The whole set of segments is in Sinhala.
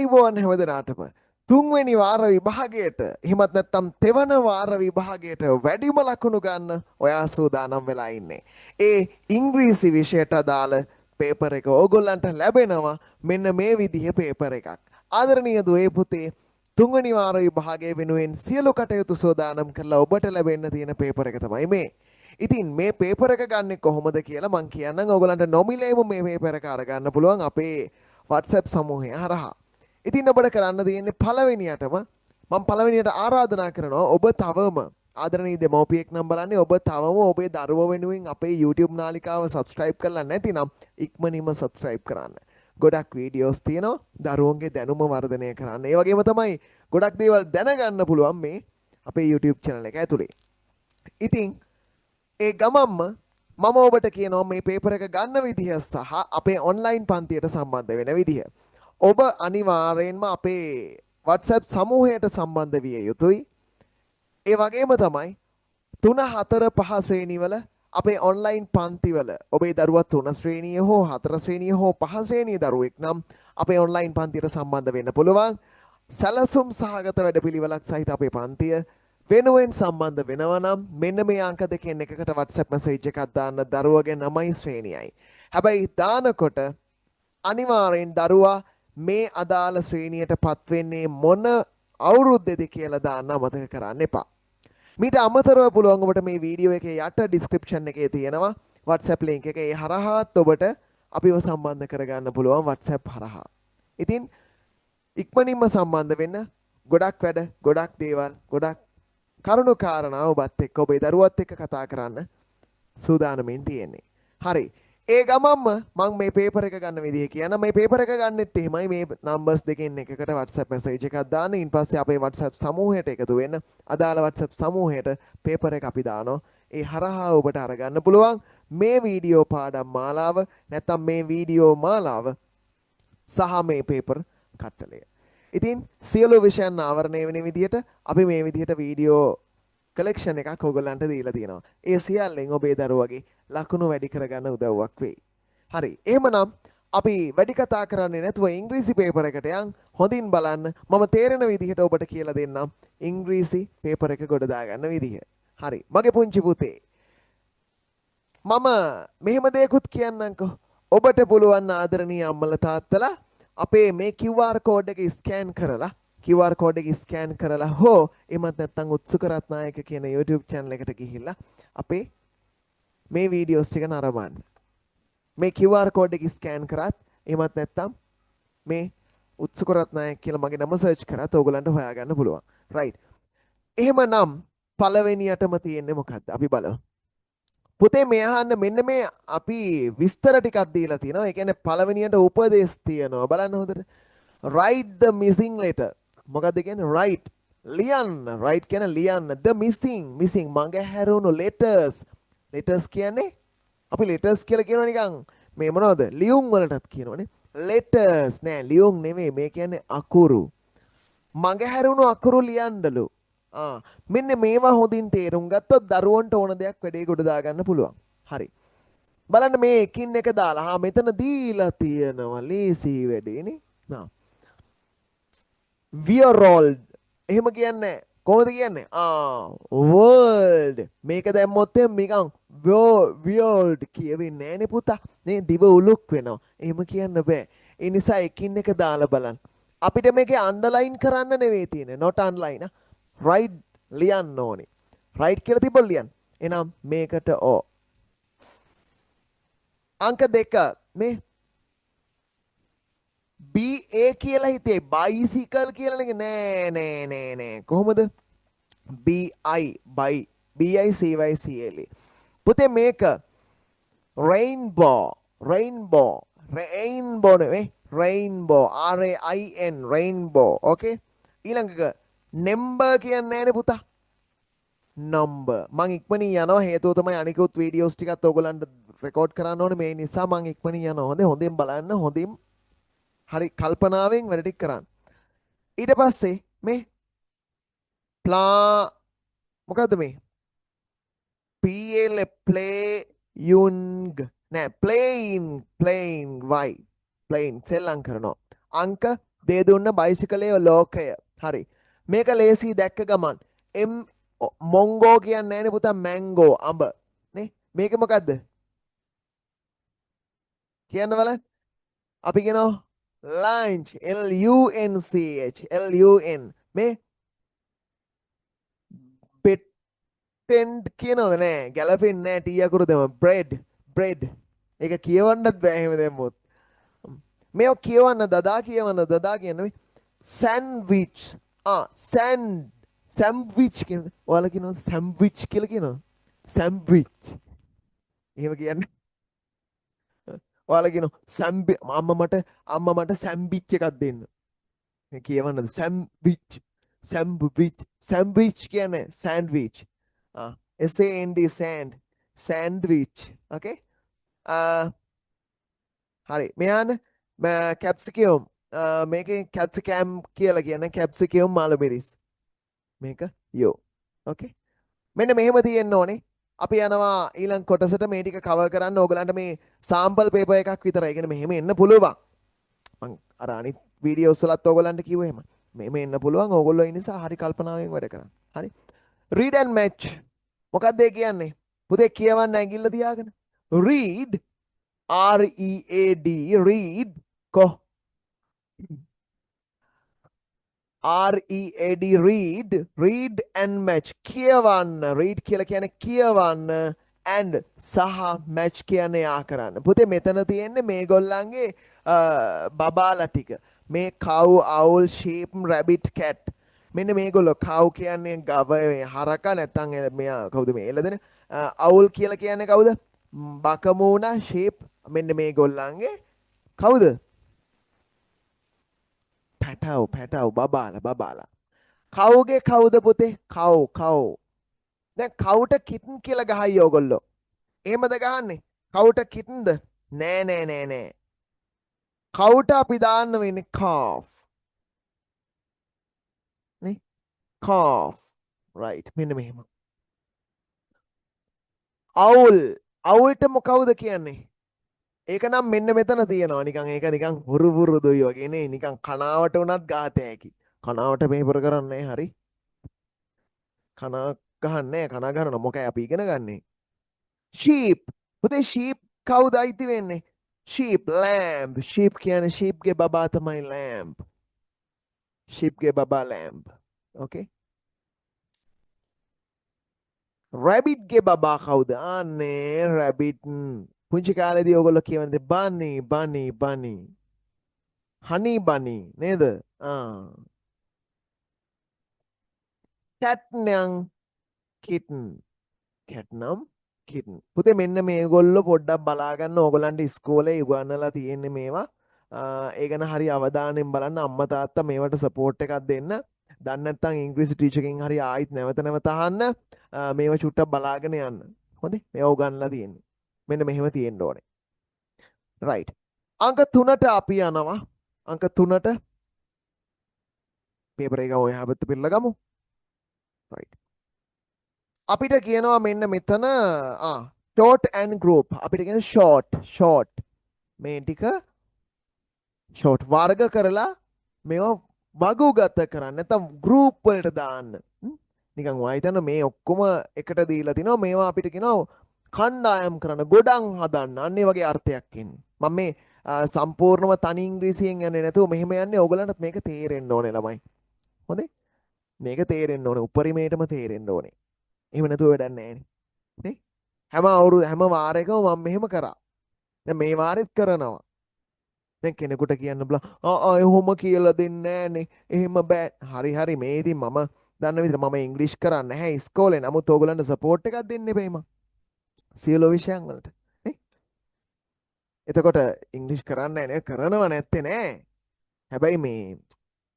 ආයුබෝවන් හැමදෙනාටම තුන්වෙනි වාර විභාගයට එහෙමත් නැත්නම් තෙවන වාර විභාගයට වැඩිම ලකුණු ගන්න ඔයා සූදානම් වෙලා ඉන්නේ. ඒ ඉංග්‍රීසි විෂයට අදාළ පේපර් එක ඕගොල්ලන්ට ලැබෙනවා මෙන්න මේ විදිහේ පේපර් එකක්. ආදරණීය දුවේ පුතේ තුන්වෙනි වාර විභාගයේ වෙනුවෙන් සියලු කටයුතු සූදානම් කරලා ඔබට ලැබෙන්න තියෙන පේපර් එක තමයි මේ. ඉතින් මේ පේපර් එක ගන්නෙ කොහොමද කියලා මං කියන්නම්. ඔයගලන්ට නොමිලේම මේ පේපර් එක අරගන්න පුළුවන් අපේ WhatsApp සමූහය හරහා. ඉතින් ඔබට කරන්න තියෙන්නේ පළවෙනියටම මම පළවෙනියට ආරාධනා කරනවා ඔබ තවම ආදරණීය දෙමව්පියෙක් නම් බලන්නේ ඔබ තවම ඔබේ දරුවෝ වෙනුවෙන් අපේ YouTube නාලිකාව subscribe කරලා නැතිනම් ඉක්මනින්ම subscribe කරන්න. ගොඩක් වීඩියෝස් තියෙනවා දරුවන්ගේ දැනුම වර්ධනය කරන්න. ඒ වගේම තමයි ගොඩක් දේවල් දැනගන්න පුළුවන් මේ අපේ YouTube channel එක ඇතුලේ. ඉතින් ඒ ගමම්ම මම ඔබට කියනවා මේ පේපර් එක ගන්න විදිහ සහ අපේ ඔන්ලයින් පන්තියට සම්බන්ධ වෙන විදිහ. ඔබ අනිවාර්යයෙන්ම අපේ WhatsApp සමූහයට සම්බන්ධ විය යුතුයි. ඒ වගේම තමයි 3 4 5 ශ්‍රේණිවල අපේ ඔන්ලයින් පන්තිවල ඔබේ දරුවා 3 ශ්‍රේණිය හෝ 4 ශ්‍රේණිය හෝ 5 ශ්‍රේණිය දරුවෙක් නම් අපේ ඔන්ලයින් පන්තියට සම්බන්ධ වෙන්න පුළුවන්. සැලසුම් සහගත වැඩපිළිවෙලක් සහිත අපේ පන්තිය වෙනුවෙන් සම්බන්ධ වෙනවා නම් මෙන්න මේ අංක දෙකෙන් එකකට WhatsApp message එකක් දාන්න දරුවගේ නමයි ශ්‍රේණියයි. හැබැයි දානකොට අනිවාර්යෙන් දරුවා මේ අදාළ ශ්‍රේණියටපත් වෙන්නේ මොන අවුරුද්දේද කියලා දාන්න අමතක කරන්න එපා. මීට අමතරව පුළුවන් ඔබට මේ වීඩියෝ එකේ යට ඩිස්ක්‍රිප්ෂන් එකේ තියෙනවා WhatsApp link එක. ඒ හරහාත් ඔබට අපිව සම්බන්ධ කරගන්න පුළුවන් WhatsApp හරහා. ඉතින් ඉක්මනින්ම සම්බන්ධ වෙන්න. ගොඩක් වැඩ, ගොඩක් දේවල්, ගොඩක් කරුණු කාරණා ඔබත් එක්ක ඔබේ දරුවත් එක්ක කතා කරන්න සූදානමින් තියෙන්නේ. හරි. ඒ ගමම්ම මම මේ පේපර් එක ගන්න විදිහ කියන මේ පේපර් එක ගන්නෙත් එහෙමයි මේ නම්බර්ස් දෙකෙන් එකකට WhatsApp message එකක් දාන්න. ඊපස්සේ අපේ WhatsApp සමූහයට එකතු වෙන්න. අදාළ WhatsApp සමූහයට පේපර් එක අපි දානවා. ඒ හරහා ඔබට අරගන්න පුළුවන් මේ වීඩියෝ පාඩම් මාලාව නැත්නම් මේ වීඩියෝ මාලාව සහ මේ පේපර් කට්ටලය. ඉතින් සියලු විෂයන් ආවරණය වෙන විදිහට අපි මේ විදිහට වීඩියෝ කලෙක්ෂන් එකක් ඔයගොල්ලන්ට දීලා තියෙනවා. ඒ සියල්ලෙන් ඔබේ දරුවගේ ලකුණු වැඩි කරගන්න උදව්වක් වෙයි. හරි. එහෙමනම් අපි වැඩි කතා කරන්නේ නැතුව ඉංග්‍රීසි පේපර් එකට යන් හොඳින් බලන්න. මම තේරෙන විදිහට ඔබට කියලා දෙන්නම් ඉංග්‍රීසි පේපර් එක ගොඩ දාගන්න විදිහ. හරි. මගේ පුංචි පුතේ. මම මෙහෙම දෙයක්ත් කියන්නම්කෝ. ඔබට පුළුවන් ආදරණීය අම්මලා තාත්තලා අපේ මේ QR කෝඩ් එක ස්කෑන් කරලා QR කෝඩ් එක ස්කෑන් කරලා හෝ එමත් නැත්නම් උත්සුක රත්නායක කියන YouTube channel එකට ගිහිල්ලා අපේ මේ වීඩියෝස් ටික නරඹන්න. මේ QR කෝඩ් එක ස්කෑන් කරත් එමත් නැත්නම් මේ උත්සුක රත්නායක කියලා මගේ නම සර්ච් කරත් ඕගලන්ට හොයාගන්න පුළුවන්. right. එහෙමනම් පළවෙනියටම තියෙන්නේ මොකද්ද? අපි බලමු. පුතේ මේ අහන්න මෙන්න මේ අපි විස්තර ටිකක් දීලා තියෙනවා. ඒ කියන්නේ පළවෙනියට උපදේශ තියෙනවා. බලන්න හොඳට. write the missing letter. මොකක්ද කියන්නේ? write ලියන්න. write කියන්නේ ලියන්න. the missing මඟහැරුණු letters. letters කියන්නේ අපි letters කියලා කියනවා නිකන් මේ මොනවද? ලියුම් වලටත් කියනවනේ. letters නෑ ලියුම් නෙමෙයි. මේ කියන්නේ අකුරු. මඟහැරුණු අකුරු ලියන්නලු. මෙන්න මේවා හොඳින් තේරුම් ගත්තොත් දරුවන්ට ඕන දෙයක් වැඩේ ගොඩ දාගන්න පුළුවන්. හරි. බලන්න මේ එකින් එක දාලා මෙතන දීලා තියෙනවා ලේසි වැඩේනේ. World එහෙම කියන්නේ කොහොමද කියන්නේ? world මේක දැම්මොත් නිකන් world කියවෙන්නේ නෑනේ පුතා. නේ දිව උලුක් වෙනවා. එහෙම කියන්න බෑ. ඒ නිසා එකින් එක දාලා බලන්න. අපිට මේකේ අන්ඩර්ලයින් කරන්න නෙවෙයි තියෙන්නේ. not underline. right ලියන්න ඕනේ. right කියලා තිබ්බොත් ලියන්න. එහෙනම් මේකට ඕ. අංක 2 මේ BA කියලා හිතේ bicycle කියලා නෑ. කොහොමද? BICYCLE. පුතේ මේක rainbow නෙවෙයි rainbow RAIN rainbow. okay ඊළඟක number කියන්නේ නෑනේ පුතා. number මං ඉක්මනින් යනවා හේතුව තමයි අනිකුත් වීඩියෝස් ටිකත් ඕගොල්ලන්ට රෙකෝඩ් කරන්න ඕනේ. මේ නිසා මං ඉක්මනින් යනවා. හොඳින් බලන්න. හොඳින් හරි කල්පනාවෙන් වැඩ ටික කරන්න. ඊට පස්සේ මේ මොකද්ද මේ? playing y playing සෙල්ලම් කරනවා. අංක දේ දුන්න බයිසිකලයේ ලෝකය. හරි. මේක ලේසි දැක්ක ගමන් මොංගෝ කියන්නේ නැහැ නේ පුතා මැංගෝ අඹ. නේ? මේක මොකද්ද? කියන්න බලන්න. අපි කියනවා lunch L U N C H L U N මේ පෙට්ටෙන්ඩ් කියනවද නෑ ගැලපෙන්නේ නෑ ටී අකුරු දෙම බ්‍රෙඩ් ඒක කියවන්නත් බෑ එහෙම දැම්මොත් මේක කියවන්න දදා කියන්නේ සෑන්ඩ්විච් සෑන්ඩ්විච් කියන ඔයාලා කියනවා සෑන්ඩ්විච් කියලා කියනවා සෑන්ඩ්විච් එහෙම කියන්නේ ඔයාලා කියනවා අම්මා මට සෑන්ඩ්විච් එකක් දෙන්න කියවන්නද සැම්විච් කියන්නේ සෑන්ඩ්විච් SAND සෑන්ඩ්විච් ඕකේ හරි මෙයාන කැප්සිකම් මේක කැප්සිකෑම් කියලා කියන කැප්සිකම් මාළුමිරිස් මේක යෝ ඕකේ මෙන්න මෙහෙම තියෙන්න ඕනේ අපි යනවා ඊළඟ කොටසට මේ ටික කවර් කරන්න ඕගලන්ට මේ සාම්පල් පේපර් එකක් විතරයි. ඒ කියන්නේ මෙහෙම එන්න පුළුවන්. මං අර අනිත් වීඩියෝස් වලත් ඕගලන්ට කිව්වා එහෙම. මෙහෙම එන්න පුළුවන්. ඕගොල්ලෝ ඒ නිසා හරි කල්පනාවෙන් වැඩ කරන්න. හරි. read and match. මොකක්ද ඒ කියන්නේ? පුතේ කියවන්න ඇඟිල්ල තියාගෙන. read read කො read and match කියවන්න read කියලා කියන්නේ කියවන්න and සහ match කියන්නේ යා කරන්න පුතේ මෙතන තියෙන්නේ මේගොල්ලන්ගේ බබාලා ටික මේ cow owl sheep rabbit cat මෙන්න මේගොල්ලෝ cow කියන්නේ ගව හරකා නැත්තම් මෙයා කවුද මේ එළදෙන owl කියලා කියන්නේ කවුද බකමූණා sheep මෙන්න මේගොල්ලන්ගේ කවුද පැටව් බබාලා කවුගේ කවුද පුතේ කව් දැන් කවුට කිටන් කියලා ගහයි ඕගොල්ලෝ එහෙමද ගහන්නේ කවුට කිටන්ද නෑ කවුට අපි දාන්න වෙන්නේ calf නේ calf right මෙන්න මෙහෙම අවුල්ට මොකවුද කියන්නේ ඒක නම් මෙන්න මෙතන තියෙනවා නිකන් ඒක නිකන් හුරු දුයි වගේ නේ නිකන් කනාවට උනත් ගාත හැකි කනාවට මේපර කරන්නේ හරි කනා ගහන්නේ කනා ගහනවා මොකයි අපි ඉගෙන ගන්නේ sheep පුතේ sheep කවුද අයිති වෙන්නේ sheep lamb sheep කියන්නේ sheep ගේ බබා තමයි lamb sheep ගේ බබා lamb okay rabbit ගේ බබා කවුද අනේ rabbit පුංචි කාලේදී ඔයගොල්ලෝ කියවන්නේ bunny honey bunny නේද cat නම් kitten පුතේ මෙන්න මේගොල්ලෝ පොඩ්ඩක් බලාගන්න ඕගොල්ලන්ට ඉස්කෝලේ උගන්වලා තියෙන්නේ මේවා ඒ ගැන හරි අවධානයෙන් බලන්න අම්මා තාත්තා මේවට සපෝට් එකක් දෙන්න දන්නේ නැත්නම් ඉංග්‍රීසි ටීචර් කෙන් හරි ආයිත් නැවත අහන්න මේවා චුට්ටක් බලාගෙන යන්න හොඳේ මේවා උගන්වලා තියෙන්නේ මෙන්න මෙහෙම තියෙන්න ඕනේ right අංක 3ට අපි යනවා අංක 3ට පේපර් එක ඔය හැබත් පිළිලා ගමු right අපිට කියනවා මෙන්න මෙතන short and group අපිට කියන short මේ ටික short වර්ග කරලා මේවා වගුගත කරන්න නැත්නම් group වලට දාන්න නිකන් ඔයා හිතන්න මේ ඔක්කොම එකට දීලා තිනවා මේවා අපිට කියනවා කණ්ඩායම් කරන ගොඩක් හදන්න අන්න ඒ වගේ අර්ථයක් එන්නේ මම මේ සම්පූර්ණව තනි ඉංග්‍රීසියෙන් යන්නේ නැතුව මෙහෙම යන්නේ ඕගලන්ට මේක තේරෙන්න ඕනේ ළමයි හොඳේ මේක තේරෙන්න ඕනේ උපරිමයටම තේරෙන්න ඕනේ එහෙම නැතුව වැඩක් නැහැ නේ හැම වාරයකම මම මෙහෙම කරා දැන් මේ වාරෙත් කරනවා දැන් කෙනෙකුට කියන්න බලා එහෙම කියලා දෙන්නේ නැහනේ එහෙම බෑ හරි මේ ඉතින් මම දන්න විදිහට මම ඉංග්‍රීසි කරන්නේ නැහැ ඉස්කෝලේ නමුත් ඕගලන්ට සපෝට් එකක් දෙන්න එපේ මම සියලු විෂයන් වලට නේ එතකොට ඉංග්‍රීසි කරන්නේ නැහැ කරනව නැත්තේ නෑ හැබැයි මේ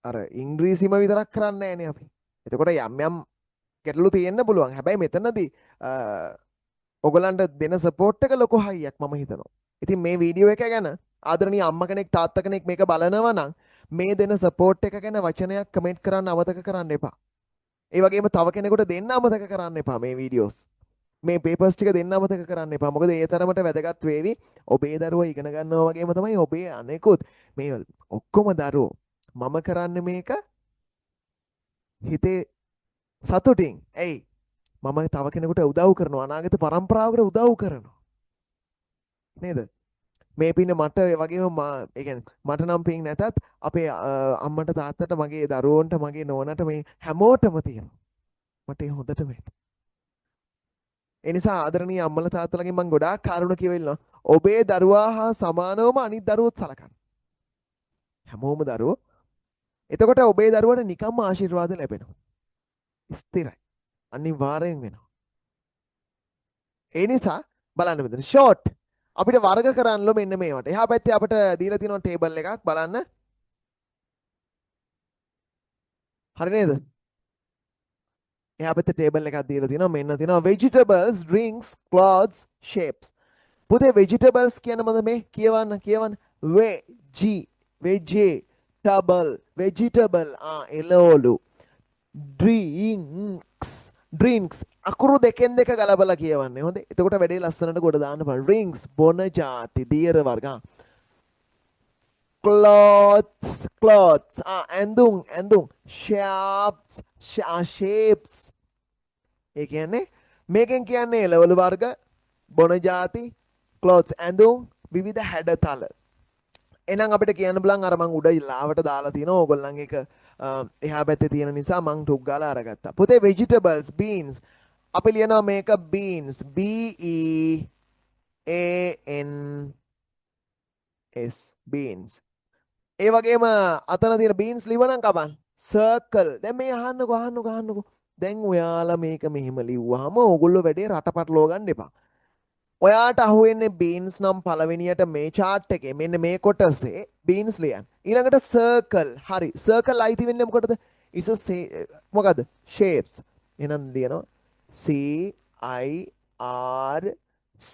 අර ඉංග්‍රීසිම විතරක් කරන්නේ නැහනේ අපි එතකොට යම් ගැටලු තියෙන්න පුළුවන් හැබැයි මෙතනදී ඔයගලන්ට දෙන සපෝට් එක ලොකු හයියක් මම හිතනවා ඉතින් මේ වීඩියෝ එක ගැන ආදරණීය අම්මා කෙනෙක් තාත්තා කෙනෙක් මේක බලනවා නම් මේ දෙන සපෝට් එක ගැන වචනයක් කමෙන්ට් කරන්න අමතක කරන්න එපා ඒ වගේම තව කෙනෙකුට දෙන්න අමතක කරන්න එපා මේ වීඩියෝස් මේ පේපර්ස් ටික දෙන්න අමතක කරන්න එපා මොකද ඒ තරමට වැදගත් වේවි ඔබේ දරුවා ඉගෙන ගන්නවා වගේම තමයි ඔබේ අනෙකුත් මේ ඔක්කොම දරුවෝ මම කරන්නේ මේක හිතේ සතුටින්. ඇයි? මම තව කෙනෙකුට උදව් කරනවා. අනාගත පරම්පරාවකට උදව් කරනවා. නේද? මේ පින මට වගේම ඒ කියන්නේ මට නම් පින් නැතත් අපේ අම්මට තාත්තට මගේ දරුවන්ට මගේ නෝනට මේ හැමෝටම තියෙනවා. මට ඒ හොඳට වෙන්න. ඒ නිසා ආදරණීය අම්මලා තාත්තලාගෙන් මම ගොඩාක් කාරුණ කියවෙනවා. ඔබේ දරුවා හා සමානවම අනිත් දරුවොත් සලකන්න. හැමෝම දරුවෝ. එතකොට ඔබේ දරුවට නිකම්ම ආශිර්වාද ලැබෙනවා. ස්ථිරයි. අනිවාර්යෙන් වෙනවා. ඒ නිසා බලන්න මෙතන ෂෝට් අපිට වර්ග කරන්නලු මෙන්න මේවට. එහා පැත්තේ අපිට දීලා තියෙනවා ටේබල් එකක් බලන්න. හරි නේද? එහා පැත්තේ ටේබල් එකක් දීලා තියෙනවා. මෙන්න තියෙනවා vegetables, drinks, clothes, shapes. පුතේ vegetables කියන මොකද මේ? කියවන්න. vegetable එළවලු. drinks අකුරු දෙකෙන් දෙක ගලපලා කියවන්නේ. හොඳේ. එතකොට වැඩේ ලස්සනට ගොඩ දාන්න බලන්න. drinks බොන ಜಾති දියර වර්ග. clothes ඇඳුම් shapes ඒ කියන්නේ මේකෙන් කියන්නේ එළවලු වර්ග බොන ಜಾති clothes ඇඳුම් විවිධ හැඩතල. එහෙනම් අපිට කියන්න බලන් අර මං උඩ ලාවට දාලා තියෙනවා. ඕගොල්ලන් එක එහා පැත්තේ තියෙන නිසා මං ටුක් ගාලා අරගත්තා. පුතේ vegetables beans අපි ලියනවා මේක beans B E A N S beans. ඒ වගේම අතන තියෙන beans ලිවනම් කපන්න. circle. දැන් මේ අහන්නකෝ. දැන් ඔයාලා මේක මෙහෙම ලිව්වහම ඕගොල්ලෝ වැඩේ රටපටලව ගන්න එපා. ඔයාට අහුවෙන්නේ beans නම් පළවෙනියට මේ chart එකේ මෙන්න මේ කොටසේ beans ලියන්න. ඊළඟට circle. හරි. circle අයිති වෙන්නේ මොකටද? it's a මොකද? shapes. එහෙනම් ලියනවා C I R C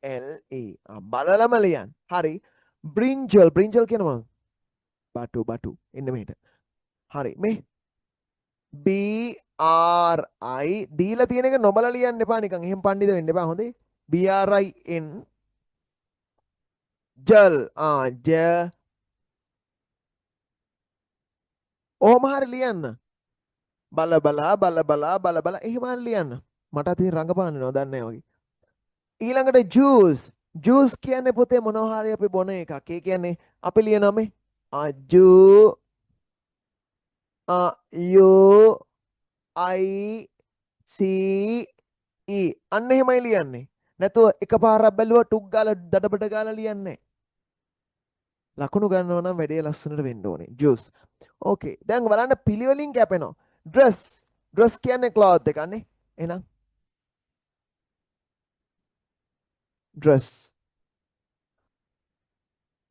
L E. බලලම ලියන්න. හරි. brinjal කියනවා බටු එන්න මෙහෙට. හරි. මේ B R I දීලා තියෙන එක නොබලා ලියන්න එපා නිකන්. එහෙම පඬිද වෙන්න එපා. හොඳේ. B R I N ජල් ජ ඔහොම හරි ලියන්න. බල එහෙම හරි ලියන්න. මට අතින් රඟපාන්නනවා දන්නේ නැහැ වගේ. ඊළඟට ජූස් කියන්නේ පුතේ මොනවා හරි අපි බොන එකක්. ඒ කියන්නේ අපි ලියනවා මේ ජූ U I C E අන්න එහෙමයි ලියන්නේ. නැතුව එකපාරක් බැලුවා ටුක් ගාලා දඩබඩ ගාලා ලියන්නේ. ලකුණු ගන්නවා නම් වැඩේ ලස්සනට වෙන්න ඕනේ. ජූස්. ඕකේ. දැන් බලන්න පිළිවෙලින් කැපෙනවා. ඩ්‍රස් කියන්නේ ක්ලොත් එකක් නේ. එහෙනම් ඩ්‍රස්.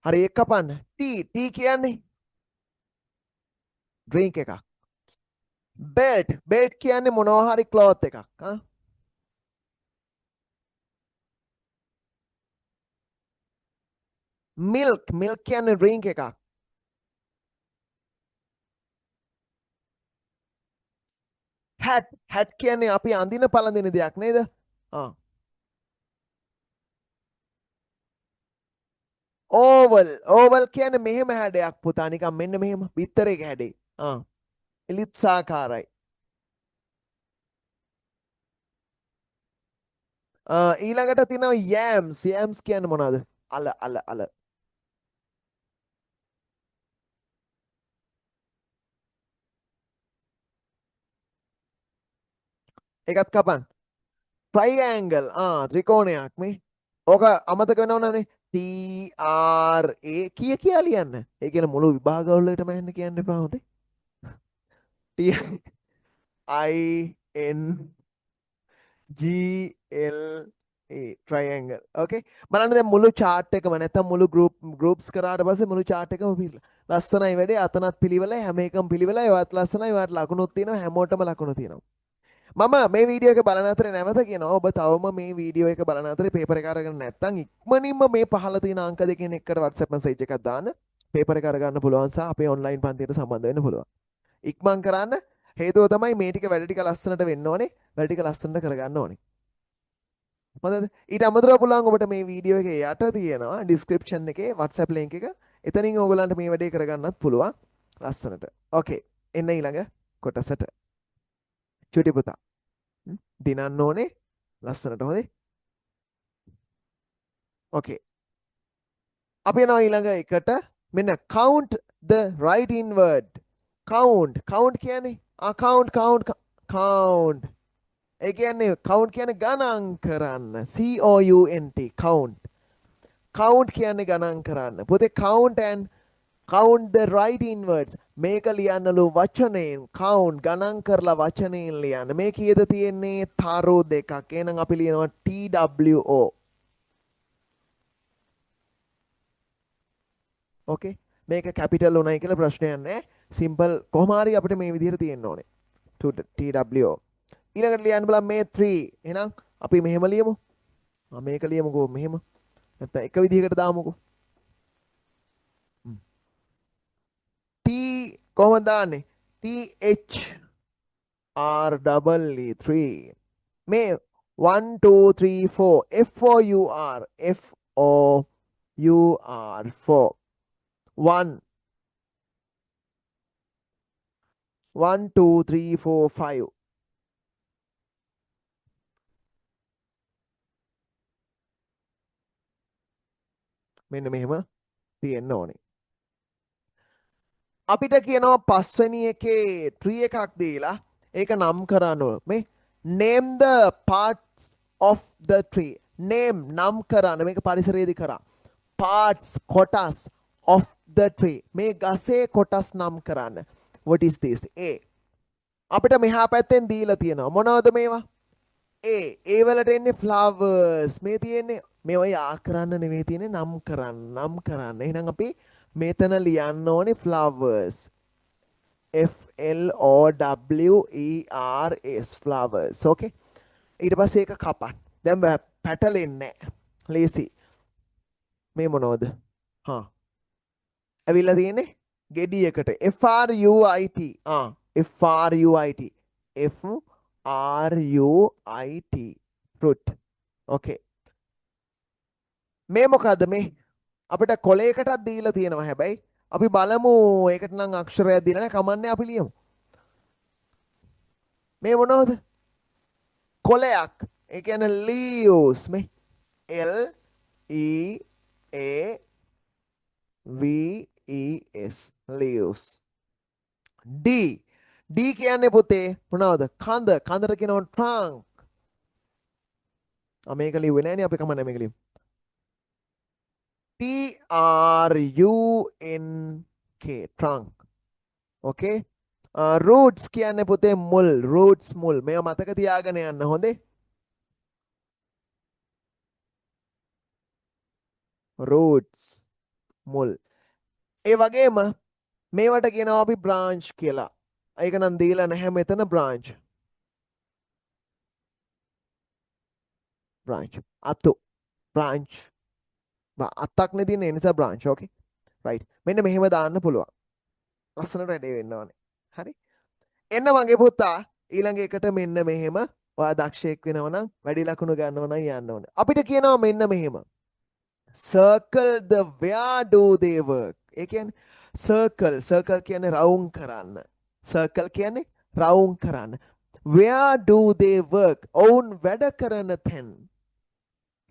හරි ඒක කපන්න. ටී කියන්නේ ඩ්‍රින්ක් එකක්. බෙල්ට් කියන්නේ මොනවා හරි ක්ලොත් එකක්. මිල්ක් කියන්නේ ඩ්‍රින්ක් එකක්. හැට් කියන්නේ අපි අඳින පළඳින දෙයක් නේද? ඕවල් කියන්නේ මෙහෙම හැඩයක් පුතා නිකන් මෙන්න මෙහෙම බිත්තරයක හැඩේ. එලිප්සාකාරයි. ඊළඟට තියෙනවා යෑම්ස් කියන්නේ මොනවද? අල. ඒකත් කපන්න. ට්‍රයිඇන්ගල් ත්‍රිකෝණයක් මේ. ඕක අමතක වෙනවනේ. TRA කියා ලියන්න. ඒ කියන්නේ මුළු විභාගවලටම එන්න කියන්න එපා හොඳේ. TINGLA triangle. Okay. බලන්න දැන් මුළු chart එකම නැත්තම් මුළු groups කරාට පස්සේ මුළු chart එකම පිළිලා. ලස්සනයි වැඩේ. අතනත් පිළිවෙලයි හැම එකම පිළිවෙලයි. ඒවත් ලස්සනයි. ඒවත් ලකුණුත් තියෙනවා. හැමෝටම ලකුණු තියෙනවා. මම මේ වීඩියෝ එක බලන අතරේ නැවත කියනවා ඔබ තවම මේ වීඩියෝ එක බලන අතරේ පේපර් එක අරගෙන නැත්නම් ඉක්මනින්ම මේ පහළ තියෙන අංක දෙකෙන් එකට WhatsApp message එකක් දාන්න. පේපර් එක අරගන්න පුළුවන් සහ අපේ ඔන්ලයින් පන්තියට සම්බන්ධ වෙන්න පුළුවන්. ඉක්මන් කරන්න. හේතුව තමයි මේ ටික වැඩ ටික ලස්සනට වෙන්න ඕනේ. වැඩ ටික ලස්සනට කරගන්න ඕනේ. හොඳද? ඊට අමතරව පුළුවන් ඔබට මේ වීඩියෝ එකේ යට තියෙනවා description එකේ WhatsApp link එක. එතනින් ඕගලන්ට මේ වැඩේ කරගන්නත් පුළුවන්. ලස්සනට. ඕකේ. එන්න ඊළඟ කොටසට. චුටි පුතා. දිනන්න ඕනේ. ලස්සනට හොඳේ. ඕකේ. අපි යනවා ඊළඟ එකට. මෙන්න count the right in word. count කියන්නේ count. ඒ කියන්නේ count කියන්නේ ගණන් කරන්න. count. count කියන්නේ ගණන් කරන්න. පුතේ count and count the right in words. මේක ලියන්නලු වචනයෙන් count ගණන් කරලා වචනයෙන් ලියන්න. මේ කීයද තියෙන්නේ? තරු දෙකක්. එහෙනම් අපි ලියනවා TWO. ඕකේ. මේක කැපිටල් උනායි කියලා ප්‍රශ්නයක් නැහැ. සිම්පල් කොහොම හරි අපිට මේ විදිහට තියෙන්න ඕනේ. TWO. ඊළඟට ලියන්න බලන්න මේ 3. එහෙනම් අපි මෙහෙම ලියමු. මේක ලියමුකෝ මෙහෙම. නැත්නම් එක විදිහකට දාමුකෝ. T කොහොමද දාන්නේ? THREE 3. මේ 1 2 3 4 FOUR 1 1 2 3 4 5. මෙන්න මෙහෙම තියෙන්න ඕනේ. අපිට කියනවා පස්වෙනි එකේ tree එකක් දීලා ඒක නම් කරන්න ඕන. මේ name the parts of the tree. name නම් කරන්න. මේක පරිසරයේදී කරා. parts කොටස් of the tree. මේ ගසේ කොටස් නම් කරන්න. what is this? A. අපිට මෙහා පැත්තෙන් දීලා තියෙනවා. මොනවද මේවා? ඒ වලට එන්නේ flowers. මේ තියෙන්නේ මේවා යා කරන්න නෙවෙයි තියෙන්නේ නම් කරන්න. එහෙනම් අපි මෙතන ලියන්න ඕනේ flowers. FLOWERS flowers. okay. ඊට පස්සේ ඒක කපන්න. දැන් පැටලෙන්නේ නැහැ. ලේසි. මේ මොනවද? ඇවිල්ලා තියෙන්නේ ගෙඩියකට. FRUIT. FRUIT fruit. okay. මේ මොකද්ද මේ? අපිට කොලයකටත් දීලා තියෙනවා හැබැයි අපි බලමු ඒකට නම් අක්ෂරයක් දීලා නැහැ කමන්නේ අපි ලියමු. මේ මොනවද? කොලයක්. ඒ කියන්නේ leaves මේ L E A V E S leaves. D කියන්නේ පුතේ මොනවද? කඳට කියනවා trunk. මේක ලිව්වේ නෑනේ අපි කමන්නේ මේක ලියමු. TRUNK trunk. okay. roots කියන්නේ පුතේ මුල්. මුල්. මේව මතක තියාගෙන යන්න හොඳේ. roots මුල්. ඒ වගේම මේවට කියනවා අපි branch කියලා. ඒක නම් දීලා නැහැ මෙතන branch. අතු. branch. අත්තක් නේ තියෙන්නේ ඒ නිසා branch. okay. right. මෙන්න මෙහෙම දාන්න පුළුවන්. ලස්සනට වැඩේ වෙන්න ඕනේ. හරි. එන්න මගේ පුතා ඊළඟ එකට මෙන්න මෙහෙම ඔයා දක්ෂයෙක් වෙනවා නම් වැඩි ලකුණු ගන්නව නම් යන්න ඕනේ. අපිට කියනවා මෙන්න මෙහෙම. circle the where do they work. ඒ කියන්නේ circle කියන්නේ රවුම් කරන්න. circle කියන්නේ රවුම් කරන්න. where do they work. ඔවුන් වැඩ කරන තැන්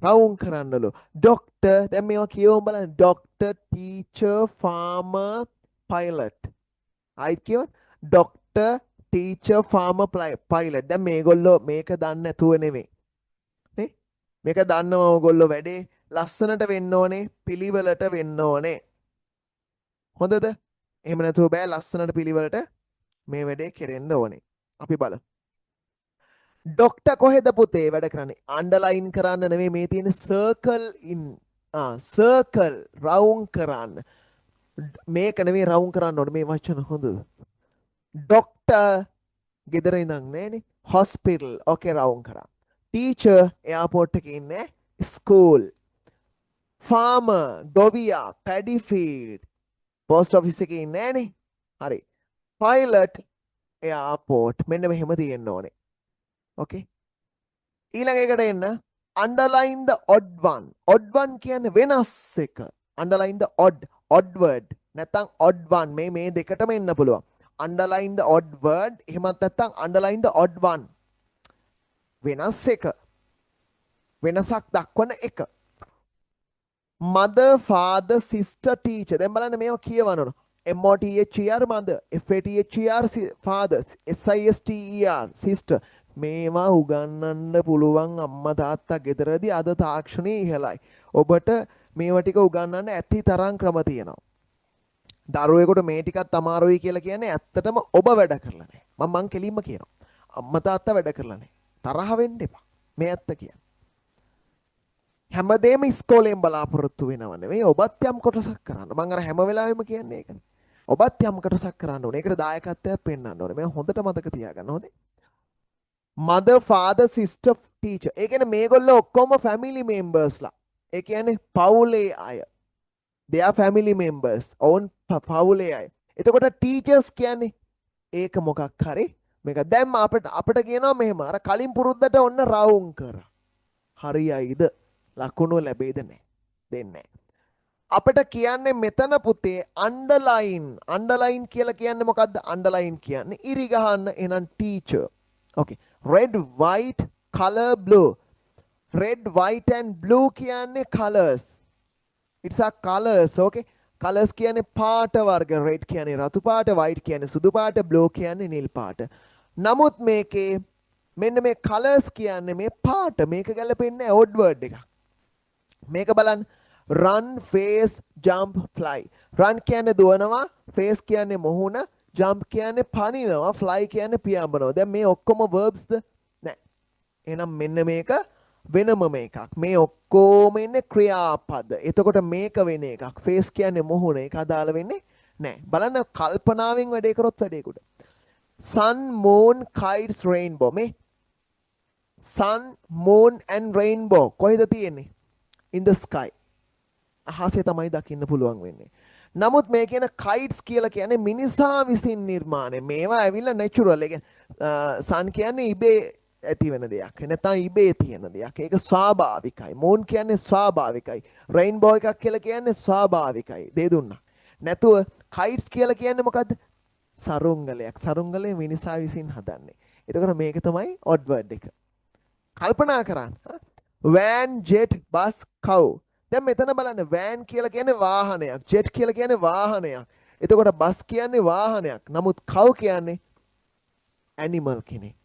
රවුම් කරන්නලු. doctor දැන් මේවා කියවමු බලන්න. doctor teacher farmer pilot. ආයිත් කියවන්න. doctor teacher farmer pilot. දැන් මේගොල්ලෝ මේක දන්නේ නැතුව නෙමෙයි. නේ? මේක දන්නව ඕගොල්ලෝ වැඩේ ලස්සනට වෙන්න ඕනේ, පිළිවෙලට වෙන්න ඕනේ. හොඳද? එහෙම නැතුව බෑ ලස්සනට පිළිවෙලට මේ වැඩේ කෙරෙන්න ඕනේ. අපි බලමු. ડોක්ටර් කොහෙද පුතේ වැඩ කරන්නේ? අන්ඩර්ලයින් කරන්න නෙමෙයි මේ තියෙන සර්කල් රවුම් කරන්න. මේක නෙමෙයි රවුම් කරන්න ඕනේ මේ වචන හොඳද? ડોක්ටර් ගෙදර ඉඳන් නෑනේ. හොස්පිටල් ඕකේ රවුම් කරා. ටීචර් එයාපෝට් එකේ ඉන්නේ. ස්කූල්. ෆාමර් ගොවියා පැඩි ෆීල්ඩ් පෝස්ට් ඔෆිස් එකේ ඉන්නේ නෑනේ. හරි. පයිලට් එයාපෝට් මෙන්න මෙහෙම තියෙන්න ඕනේ. okay. ඊළඟ එකට එන්න underline the odd one. odd one කියන්නේ වෙනස් එක. underline the odd word නැත්නම් odd one මේ දෙකටම එන්න පුළුවන්. underline the odd word එහෙමත් නැත්නම් underline the odd one. වෙනස් එක. වෙනසක් දක්වන එක. mother father sister teacher. දැන් බලන්න මේවා කියවන්න ඕන. MOTHER mother, FATHER father, SISTER sister. මේවා උගන්වන්න පුළුවන් අම්මා තාත්තා ගෙදරදී අද තාක්ෂණයේ ඉහළයි. ඔබට මේවා ටික උගන්වන්න ඇති තරම් ක්‍රම තියෙනවා. දරුවෙකුට මේ ටිකක් අමාරුයි කියලා කියන්නේ ඇත්තටම ඔබ වැඩ කරලා නැහැ. මම කෙලින්ම කියනවා. අම්මා තාත්තා වැඩ කරලා නැහැ. තරහ වෙන්න එපා. මේ ඇත්ත කියන්නේ. හැමදේම ඉස්කෝලෙන් බලාපොරොත්තු වෙනව නෙවෙයි. ඔබත් යම් කොටසක් කරන්න. මම අර හැම වෙලාවෙම කියන්නේ ඒකනේ. ඔබත් යම් කොටසක් කරන්න ඕනේ. ඒකට දායකත්වයක් පෙන්වන්න ඕනේ. මේ හොඳට මතක තියාගන්න හොඳේ. mother father sister teacher. ඒ කියන්නේ මේගොල්ලෝ ඔක්කොම family membersලා. ඒ කියන්නේ පවුලේ අය. they are family members. ඔවුන් පවුලේ අය. එතකොට teachers කියන්නේ ඒක මොකක් හරි මේක දැන් අපිට කියනවා මෙහෙම අර කලින් පුරුද්දට ඔන්න රවුම් කර. හරියයිද? ලකුණු ලැබෙයිද නැහැ. දෙන්නේ නැහැ. අපිට කියන්නේ මෙතන පුතේ underline කියලා කියන්නේ මොකද්ද? underline කියන්නේ ඉරි ගහන්න. එහෙනම් teacher. okay. red white color blue. red white and blue කියන්නේ colors. it's a colors. okay. colors කියන්නේ පාට වර්ග. red කියන්නේ රතු පාට, white කියන්නේ සුදු පාට, blue කියන්නේ නිල් පාට. නමුත් මේකේ මෙන්න මේ colors කියන්නේ මේ පාට. මේක ගැලපෙන්නේ odd word එකක්. මේක බලන්න. run face jump fly. run කියන්නේ දුවනවා, face කියන්නේ මොහුන, jump කියන්නේ පනිනවා, fly කියන්නේ පියාඹනවා. දැන් මේ ඔක්කොම verbsද? නෑ. එහෙනම් මෙන්න මේක වෙනම එකක්. මේ ඔක්කොම ඉන්නේ ක්‍රියාපද. එතකොට මේක වෙන එකක්. face කියන්නේ මොහුන. ඒක අදාළ වෙන්නේ නෑ. බලන්න කල්පනාවෙන් වැඩේ කරොත් වැඩේකට. sun moon kites rainbow. මේ sun moon and rainbow කොහෙද තියෙන්නේ? in the sky. අහසේ තමයි දකින්න පුළුවන් වෙන්නේ. නමුත් මේ කියන kites කියලා කියන්නේ මිනිසා විසින් නිර්මාණය. මේවා ඇවිල්ලා natural. ඒ කියන්නේ sun කියන්නේ ඉබේ ඇති වෙන දෙයක්. නැත්නම් ඉබේ තියෙන දෙයක්. ඒක ස්වාභාවිකයි. moon කියන්නේ ස්වාභාවිකයි. rainbow එකක් කියලා කියන්නේ ස්වාභාවිකයි. දෙය දුන්නා. නැතුව kites කියලා කියන්නේ මොකද්ද? සරුංගලයක්. සරුංගලය මිනිසා විසින් හදන්නේ. එතකොට මේක තමයි odd word එක. කල්පනා කරන්න. van jet bus cow. දැන් මෙතන බලන්න van කියලා කියන්නේ වාහනයක්, jet කියලා කියන්නේ වාහනයක්. එතකොට bus කියන්නේ වාහනයක්. නමුත් cow කියන්නේ animal කෙනෙක්.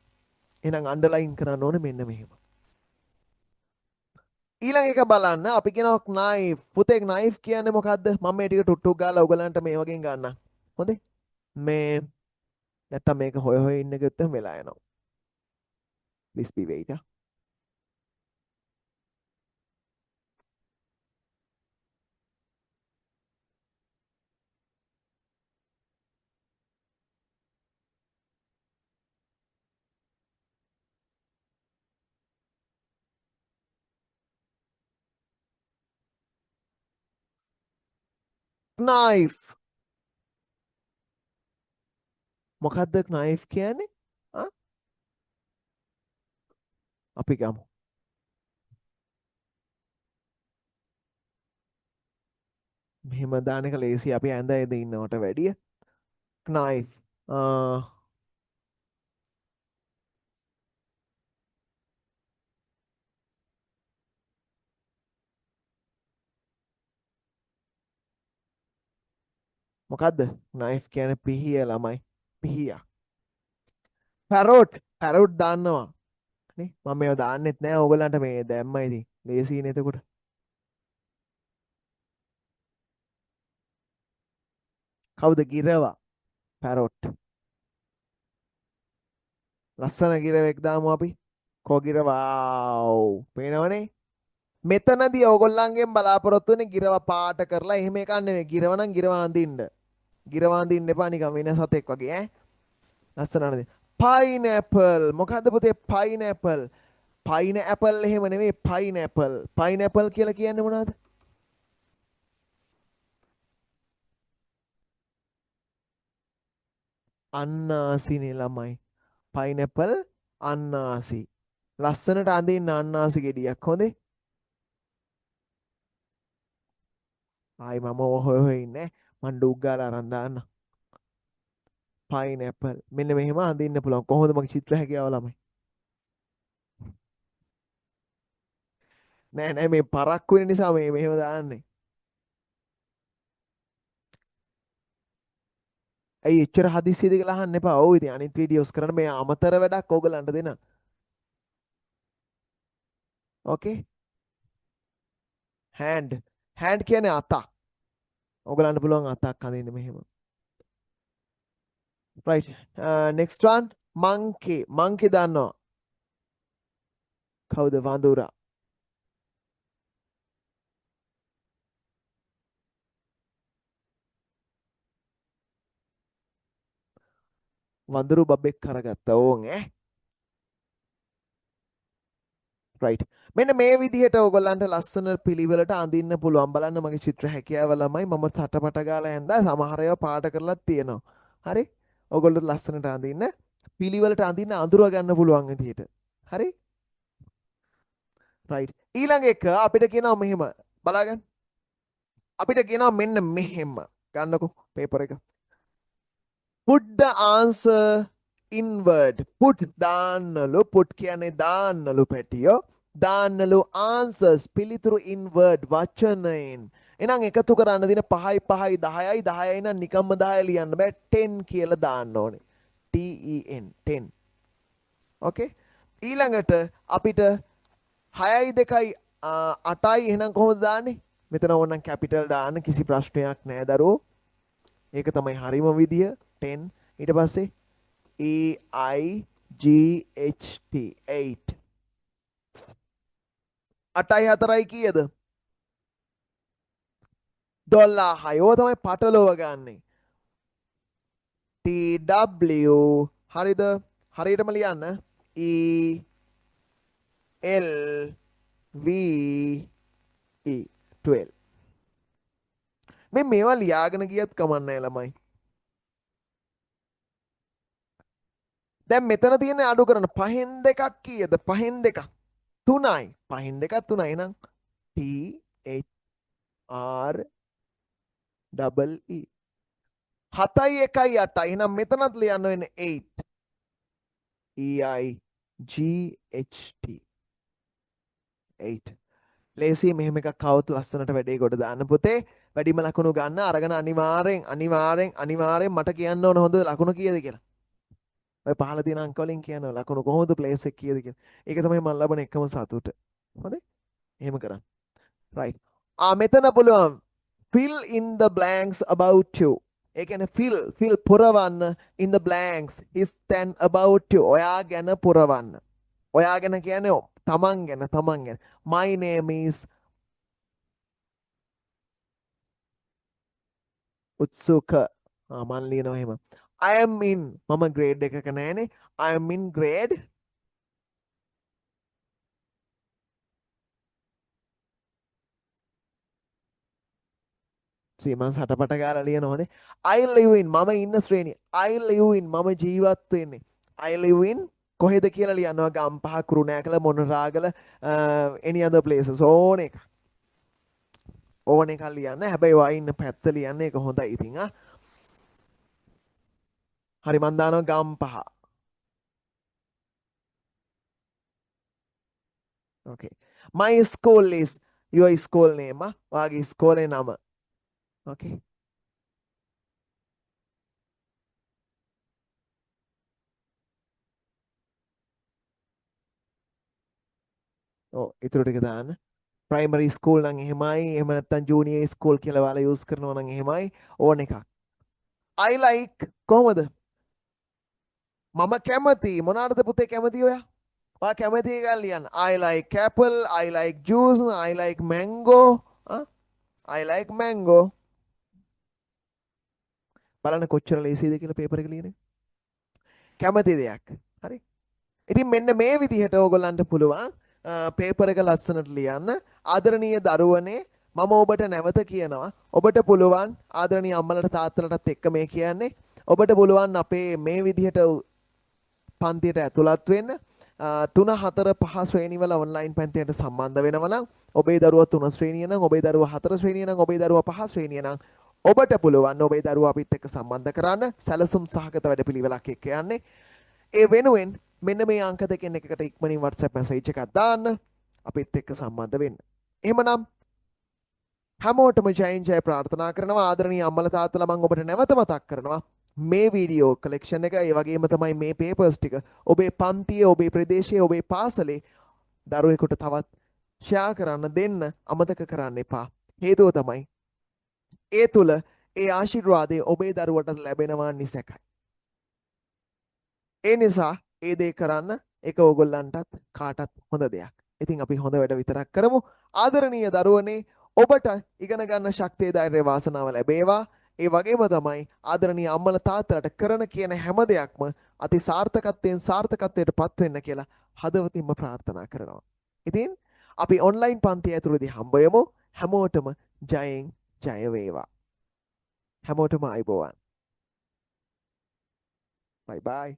එහෙනම් underline කරන්න ඕනේ මෙන්න මෙහෙම. ඊළඟ එක බලන්න අපි කියනවා knife. පුතේ knife කියන්නේ මොකද්ද? මම මේ ටික ටුට්ටුක් ගාලා ඔයගලන්ට මේ වගේ ගන්නම්. හොඳේ? මේ නැත්තම් මේක හොය හොය ඉන්න ගත්තම වෙලා යනවා. please be wait. knife. මොකද්ද knife කියන්නේ? අපි ගමු. මෙහෙම දාන එක ලේසි. අපි ඇඳ ඇඳ ඉන්නවට වැඩිය. knife. මොකද්ද? knife කියන්නේ පිහිය ළමයි. පිහිය. parrot දාන්නවා. නේ? මම මේව දාන්නෙත් නෑ. ඕගලන්ට මේ දැම්මයි ඉතින්. ලේසියිනේ එතකොට. කවුද ගිරවා? parrot. ලස්සන ගිරවෙක් දාමු අපි. කොගිර වාව්. පේනවනේ? මෙතනදී ඕගොල්ලන්ගෙන් බලාපොරොත්තු වෙන්නේ ගිරව පාට කරලා එහෙම එකක් නෙවෙයි. ගිරව නම් ගිරව අඳින්න. ගිරව අඳින්න එපා නිකන් වෙන සතෙක් වගේ ඈ. ලස්සන නේද? pineapple. මොකද්ද පුතේ pineapple? pineapple එහෙම නෙවෙයි pineapple. pineapple කියලා කියන්නේ මොනවද? අන්නාසිනේ ළමයි. pineapple අන්නාසි. ලස්සනට අඳින්න අන්නාසි ගෙඩියක් හොඳේ. ආයි මම හොය හොය ඉන්නේ. මන් ඩුක් ගාලා අරන් දාන්න. පයිනැපල්. මෙන්න මෙහෙම අඳින්න පුළුවන්. කොහොමද මගේ චිත්‍ර හැකියාව ළමයි? නෑ නෑ මේ පරක්කු වෙන නිසා මේ මෙහෙම දාන්නේ. ඇයි එච්චර හදිස්සියද කියලා අහන්න එපා. ඔව් ඉතින් අනිත් වීඩියෝස් කරන්න මේ අමතර වැඩක් ඕගලන්ට දෙන්න. ඕකේ? හෑන්ඩ්. හෑන්ඩ් කියන්නේ අතක්. ඕගලන්ට පුළුවන් අතක් අඳින්න මෙහෙම. right next one monkey දන්නවා. කවුද? වඳුරා. වඳුරු බබෙක් කරගත්තා ඕන් ඈ. right මෙන්න මේ විදිහට ඕගොල්ලන්ට ලස්සන පිළිවෙලට අඳින්න පුළුවන්. බලන්න මගේ චිත්‍ර හැකියාව ළමයි මම තටපට ගාලා ඇඳා සමහර ඒවා පාට කරලා තියෙනවා. හරි? ඕගොල්ලෝ ලස්සනට අඳින්න පිළිවෙලට අඳින්න අඳුර ගන්න පුළුවන් විදිහට. හරි? right ඊළඟ එක අපිට කියනවා මෙහෙම බලාගන්න. අපිට කියනවා මෙන්න මෙහෙම ගන්නකො පේපර් එක. put the answer in word. put දාන්නලු put කියන්නේ දාන්නලු පැටියෝ. දාන්නලු answers පිළිතුරු in word වචනයෙන්. එහෙනම් එකතු කරන්න දින 5යි 5යි 10යි 10යි නම් නිකම්ම 10 ලියන්න බෑ 10 කියලා දාන්න ඕනේ. TEN 10. ඕකේ? ඊළඟට අපිට 6යි 2යි 8යි එහෙනම් කොහොමද දාන්නේ? මෙතන ඕනනම් කැපිටල් දාන්න කිසි ප්‍රශ්නයක් නෑ දරුවෝ. ඒක තමයි හරිම විදිය 10 ඊට පස්සේ EIGHT 8 8යි 4යි කීයද? 12යි. ඕක තමයි පටලව ගන්නෙ. TW හරිද? හරියටම ලියන්න. ELVE 12. මේවා ලියාගෙන ගියත් කමක් නැහැ ළමයි. දැන් මෙතන තියෙන අඩු කරන 5න් 2ක් කීයද? 5න් 2ක් 3යි. 5න් 2ක් 3යි. එහෙනම් THREE 7යි 1යි 8යි. එහෙනම් මෙතනත් ලියන්න වෙන්නේ 8. EIGHT 8. ලේසි මෙහෙම එකක් කවුත් ලස්සනට වැඩේ ගොඩ දාන්න පුතේ. වැඩිම ලකුණු ගන්න අරගෙන අනිවාර්යෙන් මට කියන්න ඕන හොඳ ලකුණු කීයද කියලා. ඔය පහල තියෙන අංක වලින් කියනවා ලකුණු කොහොමද ප්ලේස් එක කීයද කියලා. ඒක තමයි මම ලබන එකම සතුට. හොඳයි? එහෙම කරන්න. right. මෙතන පුළුවන් fill in the blanks about you. ඒ කියන්නේ fill පුරවන්න in the blanks is then about you. ඔයා ගැන පුරවන්න. ඔයා ගැන කියන්නේ තමන් ගැන. My name is උත්සුක. මන් ලියනවා එහෙම. I am in මම grade එකක නෑනේ. I am in grade 3 මං සටපට ගාලා ලියනවා හොඳේ. I live in මම ඉන්න ශ්‍රේණිය. I live in මම ජීවත් වෙන්නේ. I live in කොහෙද කියලා ලියනවා. Gampaha කුරුණෑකල Monaragala any other places ඕන එක. ඕන එකක් ලියන්න. හැබැයි ඔයා ඉන්න පැත්ත ලියන්න ඒක හොඳයි ඉතින් හරි මන් දානවා Gampaha. okay. My school is your school name. ඔයාගේ ඉස්කෝලේ නම. okay. ඉතුරු ටික දාන්න. ප්‍රයිමරි ස්කූල් නම් එහෙමයි. එහෙම නැත්නම් ජූනියර් ස්කූල් කියලා ඔයාලා යූස් කරනවා නම් එහෙමයි. ඕන එකක්. I like කොහමද? මම කැමති මොනවාටද පුතේ කැමති ඔයා? ඔයා කැමති එකක් ලියන්න. I like apple, I like juice, I like mango. I like mango. බලන්න කොච්චර ලේසියද කියලා පේපර් එක ලියන්නේ. කැමති දෙයක්. හරි? ඉතින් මෙන්න මේ විදිහට ඕගොල්ලන්ට පුළුවන් පේපර් එක ලස්සනට ලියන්න. ආදරණීය දරුවනේ මම ඔබට නැවත කියනවා. ඔබට පුළුවන් ආදරණීය අම්මලට තාත්තලටත් එක්ක මේ කියන්නේ. ඔබට පුළුවන් අපේ මේ විදිහට පන්තියට ඇතුළත් වෙන්න. 3 4 5 ශ්‍රේණිවල ඔන්ලයින් පන්තියට සම්බන්ධ වෙනවා නම් ඔබේ දරුවා 3 ශ්‍රේණිය නම් ඔබේ දරුවා 4 ශ්‍රේණිය නම් ඔබේ දරුවා 5 ශ්‍රේණිය නම් ඔබට පුළුවන් ඔබේ දරුවා අපිත් එක්ක සම්බන්ධ කරන්න සැලසුම් සහගත වැඩපිළිවෙලක් එක්ක යන්නේ. ඒ වෙනුවෙන් මෙන්න මේ අංක දෙකෙන් එකකට ඉක්මනින් WhatsApp message එකක් දාන්න අපිත් එක්ක සම්බන්ධ වෙන්න. එහෙමනම් හැමෝටම ජයෙන් ජය ප්‍රාර්ථනා කරනවා. ආදරණීය අම්මලා තාත්තලා මම ඔබට නැවත මතක් කරනවා මේ වීඩියෝ කලෙක්ෂන් එක ඒ වගේම තමයි මේ පේපර්ස් ටික ඔබේ පන්තියේ ඔබේ ප්‍රදේශයේ ඔබේ පාසලේ දරුවෙකුට තවත් ෂෙයා කරන්න දෙන්න අමතක කරන්න එපා. හේතුව තමයි ඒ තුල ඒ ආශිර්වාදය ඔබේ දරුවට ලැබෙනවා නිසැකයි. ඒ නිසා ඒ දේ කරන්න ඒක ඕගොල්ලන්ටත් කාටත් හොඳ දෙයක්. ඉතින් අපි හොඳ වැඩ විතරක් කරමු. ආදරණීය දරුවනේ ඔබට ඉගෙන ගන්න ශක්තිය ධෛර්ය වාසනාව ලැබේවා. ඒ වගේම තමයි ආදරණීය අම්මලා තාත්තලාට කරන කියන හැම දෙයක්ම අති සාර්ථකත්වයෙන් සාර්ථකත්වයට පත් වෙන්න කියලා හදවතින්ම ප්‍රාර්ථනා කරනවා. ඉතින් අපි ඔන්ලයින් පන්ති ඇතුළේදී හම්බ වෙමු. හැමෝටම ජයෙන් ජය වේවා. හැමෝටම ආයුබෝවන්. බයි බයි.